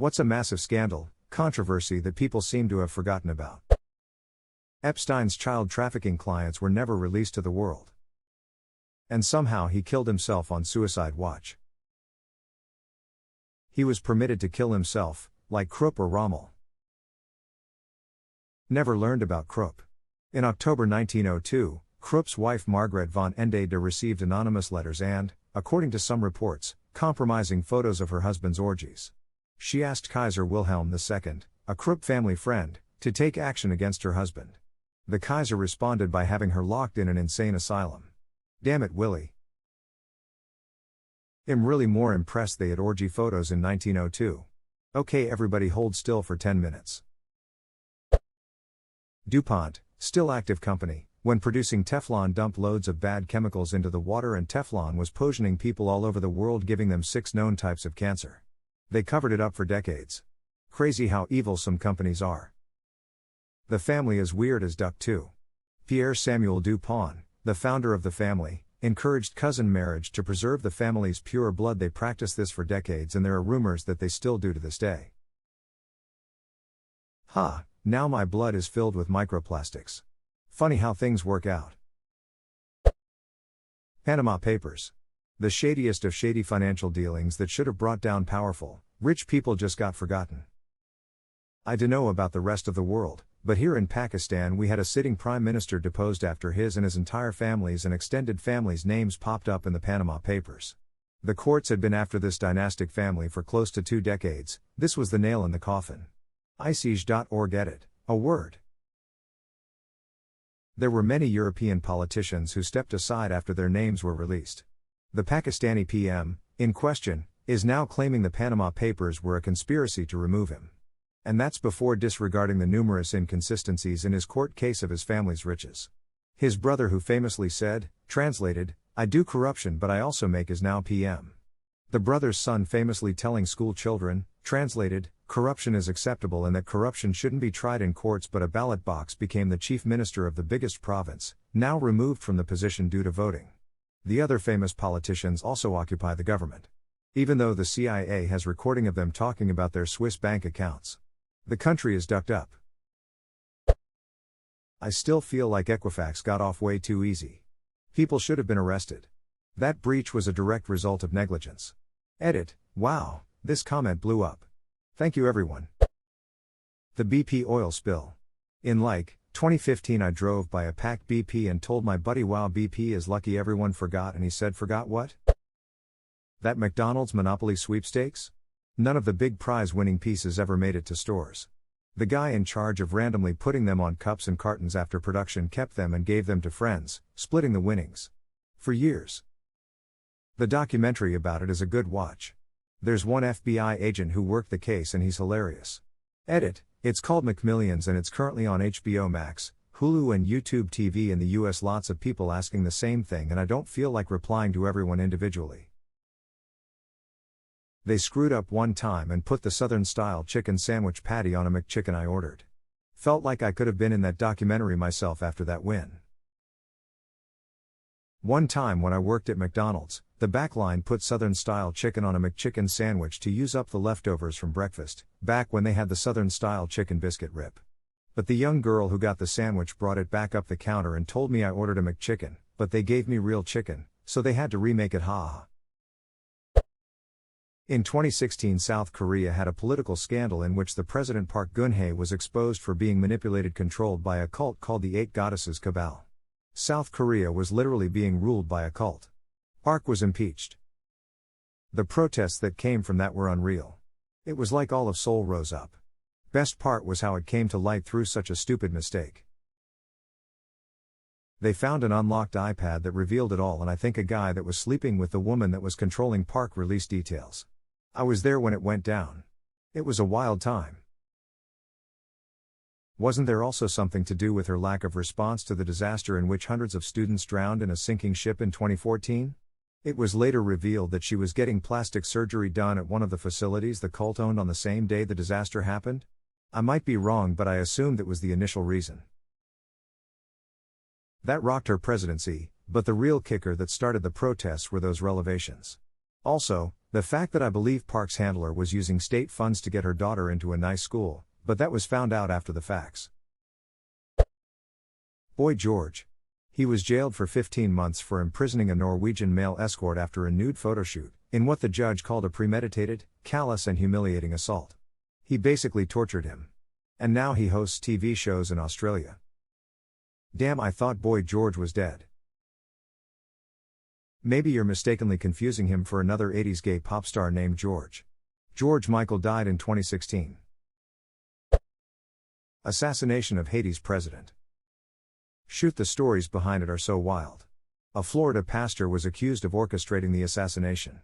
What's a massive scandal, controversy that people seem to have forgotten about? Epstein's child trafficking clients were never released to the world. And somehow he killed himself on suicide watch. He was permitted to kill himself, like Krupp or Rommel. Never learned about Krupp. In October 1902, Krupp's wife Margaret von Endade received anonymous letters and, according to some reports, compromising photos of her husband's orgies. She asked Kaiser Wilhelm II, a Krupp family friend, to take action against her husband. The Kaiser responded by having her locked in an insane asylum. Damn it, Willie. I'm really more impressed they had orgy photos in 1902. Okay, everybody hold still for 10 minutes. DuPont, still active company, when producing Teflon dumped loads of bad chemicals into the water and Teflon was poisoning people all over the world, giving them 6 known types of cancer. They covered it up for decades. Crazy how evil some companies are. The family is weird as duck too. Pierre Samuel DuPont, the founder of the family, encouraged cousin marriage to preserve the family's pure blood. They practiced this for decades and there are rumors that they still do to this day. Now my blood is filled with microplastics. Funny how things work out. Panama Papers. The shadiest of shady financial dealings that should have brought down powerful, rich people just got forgotten. I don't know about the rest of the world, but here in Pakistan we had a sitting prime minister deposed after his and his entire family's and extended family's names popped up in the Panama Papers. The courts had been after this dynastic family for close to 2 decades. This was the nail in the coffin. ICJ.org edit, a word. There were many European politicians who stepped aside after their names were released. The Pakistani PM, in question, is now claiming the Panama Papers were a conspiracy to remove him. And that's before disregarding the numerous inconsistencies in his court case of his family's riches. His brother, who famously said, translated, "I do corruption but I also make," is now PM. The brother's son famously telling school children, translated, corruption is acceptable and that corruption shouldn't be tried in courts but a ballot box, became the chief minister of the biggest province, now removed from the position due to voting. The other famous politicians also occupy the government. Even though the CIA has recording of them talking about their Swiss bank accounts. The country is ducked up. I still feel like Equifax got off way too easy. People should have been arrested. That breach was a direct result of negligence. Edit, wow, this comment blew up. Thank you everyone. The BP oil spill. In 2015 I drove by a packed BP and told my buddy, wow, BP is lucky everyone forgot, and he said, forgot what? That McDonald's Monopoly sweepstakes? None of the big prize-winning pieces ever made it to stores. The guy in charge of randomly putting them on cups and cartons after production kept them and gave them to friends, splitting the winnings. For years. The documentary about it is a good watch. There's one FBI agent who worked the case and he's hilarious. Edit, it's called McMillions and it's currently on HBO Max, Hulu and YouTube TV in the US. Lots of people asking the same thing and I don't feel like replying to everyone individually. They screwed up one time and put the Southern-style chicken sandwich patty on a McChicken I ordered. Felt like I could have been in that documentary myself after that win. One time when I worked at McDonald's, the backline put Southern-style chicken on a McChicken sandwich to use up the leftovers from breakfast, back when they had the Southern-style chicken biscuit rip. But the young girl who got the sandwich brought it back up the counter and told me I ordered a McChicken, but they gave me real chicken, so they had to remake it, ha. In 2016, South Korea had a political scandal in which the President Park Geun-hye was exposed for being manipulated, controlled by a cult called the Eight Goddesses Cabal. South Korea was literally being ruled by a cult. Park was impeached. The protests that came from that were unreal. It was like all of Seoul rose up. Best part was how it came to light through such a stupid mistake. They found an unlocked iPad that revealed it all, and I think a guy that was sleeping with the woman that was controlling Park released details. I was there when it went down. It was a wild time. Wasn't there also something to do with her lack of response to the disaster in which hundreds of students drowned in a sinking ship in 2014? It was later revealed that she was getting plastic surgery done at one of the facilities the cult owned on the same day the disaster happened? I might be wrong, but I assumed that was the initial reason. That rocked her presidency, but the real kicker that started the protests were those revelations. Also, The fact that I believe Park's handler was using state funds to get her daughter into a nice school, but that was found out after the facts. Boy George. He was jailed for 15 months for imprisoning a Norwegian male escort after a nude photoshoot, in what the judge called a premeditated, callous and humiliating assault. He basically tortured him. And now he hosts TV shows in Australia. Damn, I thought Boy George was dead. Maybe you're mistakenly confusing him for another 80s gay pop star named George. George Michael died in 2016. Assassination of Haiti's president. Shoot, the stories behind it are so wild. A Florida pastor was accused of orchestrating the assassination.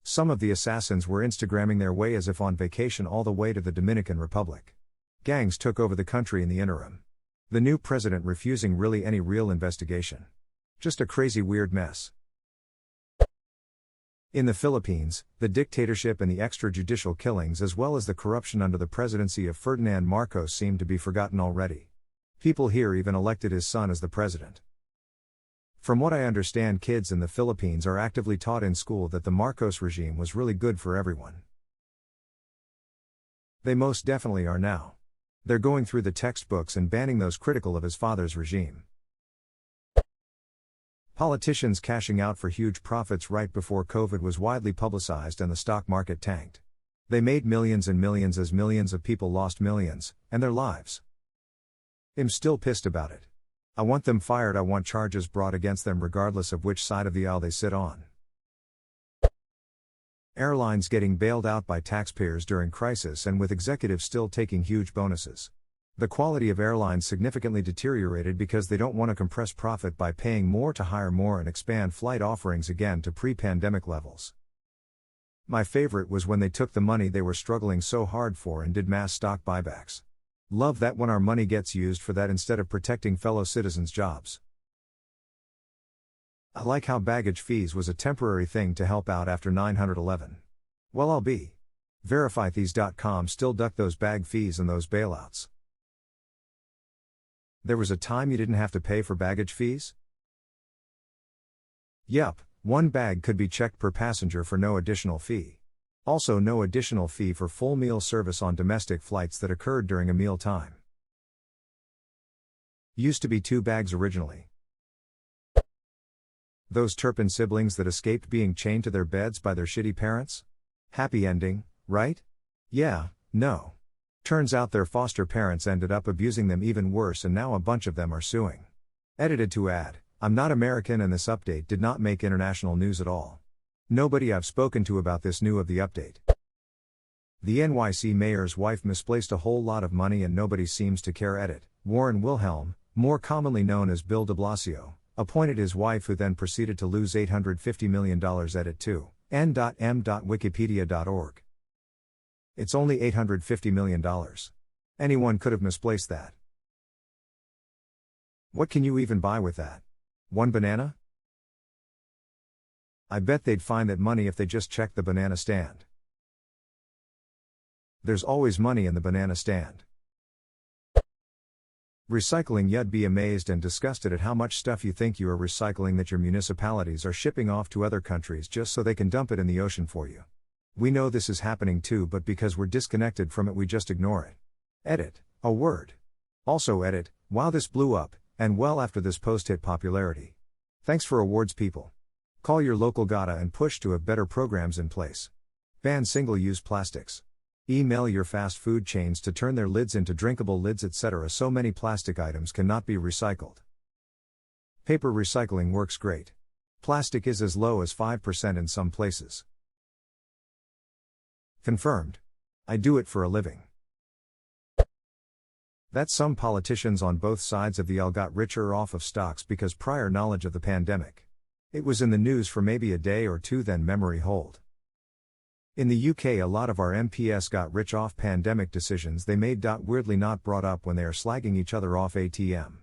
Some of the assassins were Instagramming their way as if on vacation all the way to the Dominican Republic. Gangs took over the country in the interim. The new president refusing really any real investigation. Just a crazy weird mess. In the Philippines, the dictatorship and the extrajudicial killings as well as the corruption under the presidency of Ferdinand Marcos seem to be forgotten already. People here even elected his son as the president. From what I understand, kids in the Philippines are actively taught in school that the Marcos regime was really good for everyone. They most definitely are now. They're going through the textbooks and banning those critical of his father's regime. Politicians cashing out for huge profits right before COVID was widely publicized and the stock market tanked. They made millions and millions as millions of people lost millions, and their lives. I'm still pissed about it. I want them fired. I want charges brought against them regardless of which side of the aisle they sit on. Airlines getting bailed out by taxpayers during crisis and with executives still taking huge bonuses. The quality of airlines significantly deteriorated because they don't want to compress profit by paying more to hire more and expand flight offerings again to pre-pandemic levels. My favorite was when they took the money they were struggling so hard for and did mass stock buybacks. Love that when our money gets used for that instead of protecting fellow citizens' jobs. I like how baggage fees was a temporary thing to help out after 9/11. Well, I'll be. VerifyThese.com still duck those bag fees and those bailouts. There was a time you didn't have to pay for baggage fees? Yup, one bag could be checked per passenger for no additional fee. Also, no additional fee for full meal service on domestic flights that occurred during a meal time. Used to be 2 bags originally. Those Turpin siblings that escaped being chained to their beds by their shitty parents? Happy ending, right? Yeah, no. Turns out their foster parents ended up abusing them even worse and now a bunch of them are suing. Edited to add, I'm not American and this update did not make international news at all. Nobody I've spoken to about this knew of the update. The NYC mayor's wife misplaced a whole lot of money and nobody seems to care. Edit. Warren Wilhelm, more commonly known as Bill de Blasio, appointed his wife who then proceeded to lose $850 million. Edit to n.m.wikipedia.org. It's only $850 million. Anyone could have misplaced that. What can you even buy with that? One banana? I bet they'd find that money if they just checked the banana stand. There's always money in the banana stand. Recycling. You'd be amazed and disgusted at how much stuff you think you are recycling that your municipalities are shipping off to other countries just so they can dump it in the ocean for you. We know this is happening too, but because we're disconnected from it we just ignore it. Edit. A word. Also edit. Wow, this blew up, and well after this post hit popularity. Thanks for awards, people. Call your local GATA and push to have better programs in place. Ban single-use plastics. Email your fast food chains to turn their lids into drinkable lids, etc. So many plastic items cannot be recycled. Paper recycling works great. Plastic is as low as 5% in some places. Confirmed. I do it for a living. That some politicians on both sides of the aisle got richer off of stocks because prior knowledge of the pandemic. It was in the news for maybe a day or two, then memory hold. In the UK, a lot of our MPs got rich off pandemic decisions they made. Weirdly not brought up when they are slagging each other off ATM.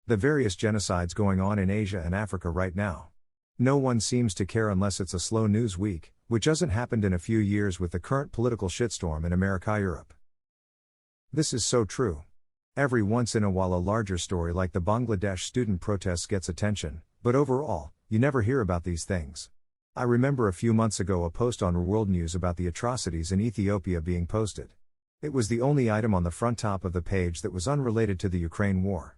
The various genocides going on in Asia and Africa right now. No one seems to care unless it's a slow news week, which hasn't happened in a few years with the current political shitstorm in America, Europe. This is so true. Every once in a while a larger story like the Bangladesh student protests gets attention, but overall, you never hear about these things. I remember a few months ago a post on World News about the atrocities in Ethiopia being posted. It was the only item on the front top of the page that was unrelated to the Ukraine war.